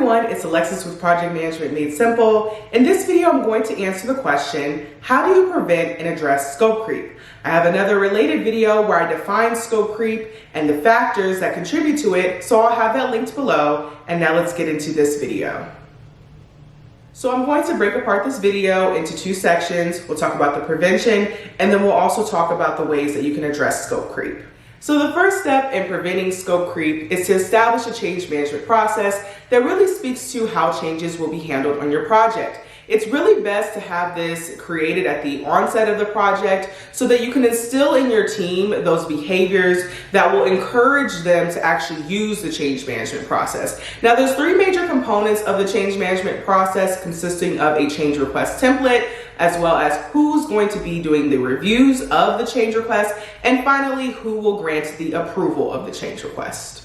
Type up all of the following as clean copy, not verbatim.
everyone, it's Alexis with Project Management Made Simple. In this video, I'm going to answer the question, how do you prevent and address scope creep? I have another related video where I define scope creep and the factors that contribute to it, so I'll have that linked below. And now let's get into this video. So I'm going to break apart this video into two sections. We'll talk about the prevention, and then we'll also talk about the ways that you can address scope creep. So the first step in preventing scope creep is to establish a change management process that really speaks to how changes will be handled on your project. It's really best to have this created at the onset of the project so that you can instill in your team those behaviors that will encourage them to actually use the change management process. Now, there's three major components of the change management process, consisting of a change request template, as well as who's going to be doing the reviews of the change request, and finally, who will grant the approval of the change request.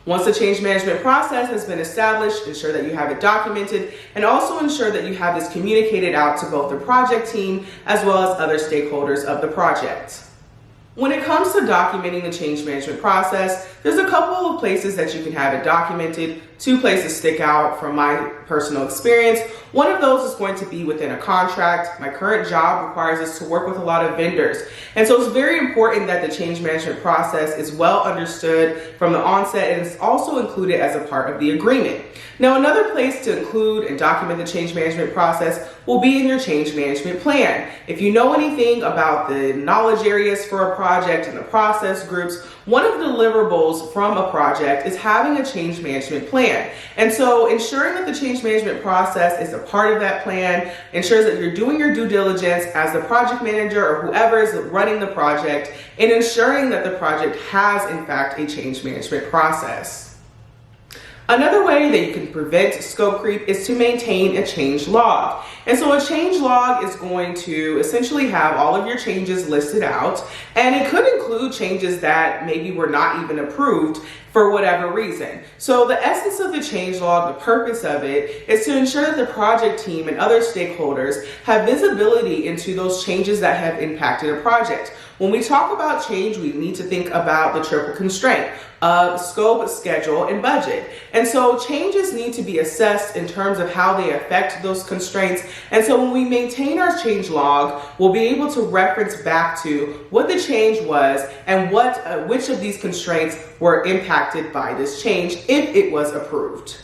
Once the change management process has been established, ensure that you have it documented, and also ensure that you have this communicated out to both the project team as well as other stakeholders of the project. When it comes to documenting the change management process, there's a couple of places that you can have it documented. Two places stick out from my personal experience. One of those is going to be within a contract. My current job requires us to work with a lot of vendors. And so it's very important that the change management process is well understood from the onset, and it's also included as a part of the agreement. Now, another place to include and document the change management process will be in your change management plan. If you know anything about the knowledge areas for a project and the process groups, one of the deliverables from a project is having a change management plan. And so ensuring that the change management process is a part of that plan ensures that you're doing your due diligence as the project manager or whoever is running the project, and ensuring that the project has, in fact, a change management process. Another way that you can prevent scope creep is to maintain a change log. And so a change log is going to essentially have all of your changes listed out, and it could include changes that maybe were not even approved for whatever reason. So the essence of the change log, the purpose of it, is to ensure that the project team and other stakeholders have visibility into those changes that have impacted a project. When we talk about change, we need to think about the triple constraint of scope, schedule, and budget. And so changes need to be assessed in terms of how they affect those constraints. And so when we maintain our change log, we'll be able to reference back to what the change was and which of these constraints were impacted by this change if it was approved.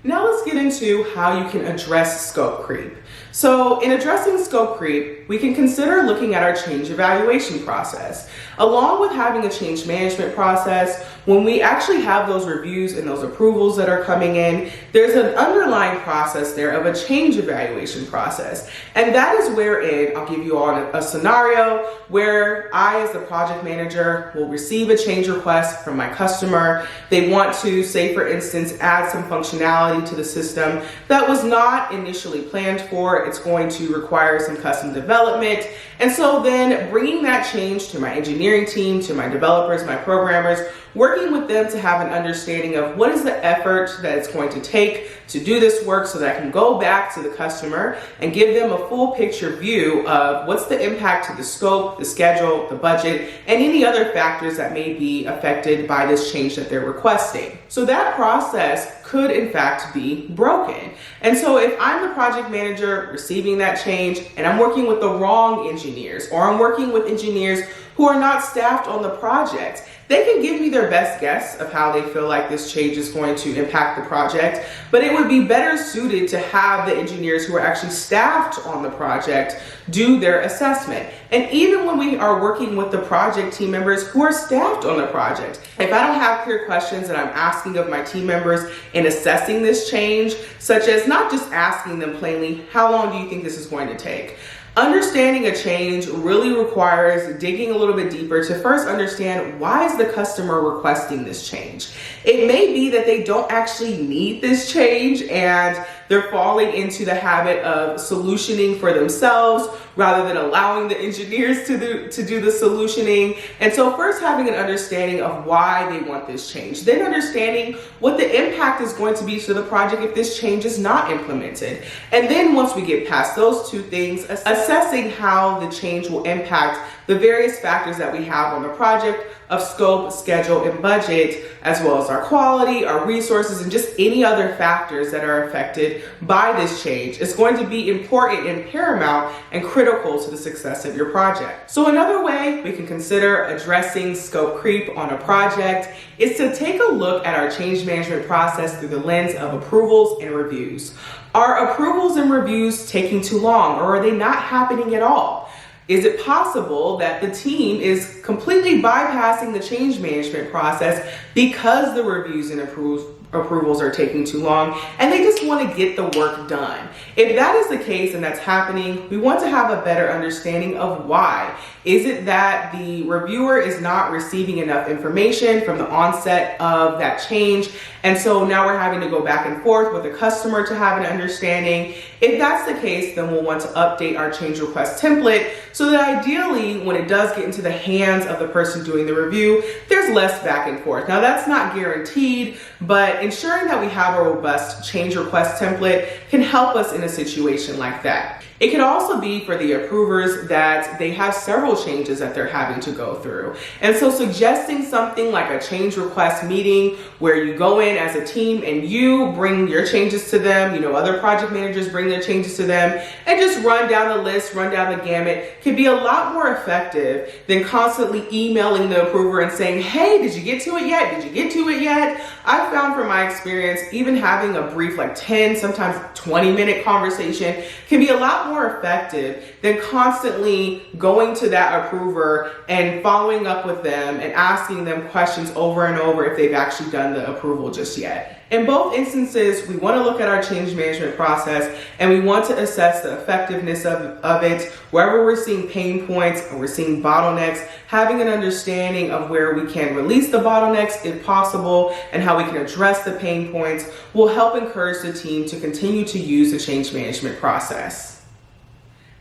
Now let's get into how you can address scope creep. So in addressing scope creep, we can consider looking at our change evaluation process. Along with having a change management process, when we actually have those reviews and those approvals that are coming in, there's an underlying process there of a change evaluation process. And that is wherein I'll give you all a scenario where I, as the project manager, will receive a change request from my customer. They want to, say for instance, add some functionality to the system that was not initially planned for. It's going to require some custom development. And so then bringing that change to my engineering team, to my developers, my programmers, working with them to have an understanding of what is the effort that it's going to take to do this work so that I can go back to the customer and give them a full picture view of what's the impact to the scope, the schedule, the budget, and any other factors that may be affected by this change that they're requesting. So that process could in fact be broken. And so if I'm the project manager receiving that change and I'm working with the wrong engineers, or I'm working with engineers who are not staffed on the project, they can give me their best guess of how they feel like this change is going to impact the project, but it would be better suited to have the engineers who are actually staffed on the project do their assessment. And even when we are working with the project team members who are staffed on the project, if I don't have clear questions that I'm asking of my team members in assessing this change, such as not just asking them plainly, how long do you think this is going to take? Understanding a change really requires digging a little bit deeper to first understand, why is the customer requesting this change? It may be that they don't actually need this change and they're falling into the habit of solutioning for themselves rather than allowing the engineers to do the solutioning. And so first having an understanding of why they want this change, then understanding what the impact is going to be to the project if this change is not implemented. And then once we get past those two things, assessing how the change will impact the various factors that we have on the project, of scope, schedule, and budget, as well as our quality, our resources, and just any other factors that are affected by this change is going to be important and paramount and critical to the success of your project. So another way we can consider addressing scope creep on a project is to take a look at our change management process through the lens of approvals and reviews. Are approvals and reviews taking too long, or are they not happening at all? Is it possible that the team is completely bypassing the change management process because the reviews and approvals are taking too long and they just want to get the work done? If that is the case and that's happening, we want to have a better understanding of why. Is it that the reviewer is not receiving enough information from the onset of that change, and so now we're having to go back and forth with the customer to have an understanding? If that's the case, then we'll want to update our change request template so that ideally when it does get into the hands of the person doing the review, there's less back and forth. Now that's not guaranteed, but ensuring that we have a robust change request template can help us in a situation like that. It could also be for the approvers that they have several changes that they're having to go through. And so suggesting something like a change request meeting where you go in as a team and you bring your changes to them, other project managers bring their changes to them, and just run down the list, run down the gamut, can be a lot more effective than constantly emailing the approver and saying, hey, did you get to it yet? Did you get to it yet? I found from my experience, even having a brief 10, sometimes 20-minute conversation can be a lot more effective than constantly going to that approver and following up with them and asking them questions over and over if they've actually done the approval just yet. In both instances, we want to look at our change management process and we want to assess the effectiveness of it. Wherever we're seeing pain points or we're seeing bottlenecks, having an understanding of where we can release the bottlenecks if possible and how we can address the pain points will help encourage the team to continue to use the change management process.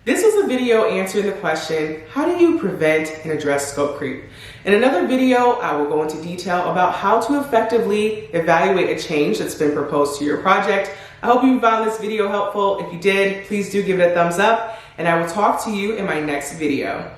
This was a video answering the question, how do you prevent and address scope creep? In another video, I will go into detail about how to effectively evaluate a change that's been proposed to your project. I hope you found this video helpful. If you did, please do give it a thumbs up, and I will talk to you in my next video.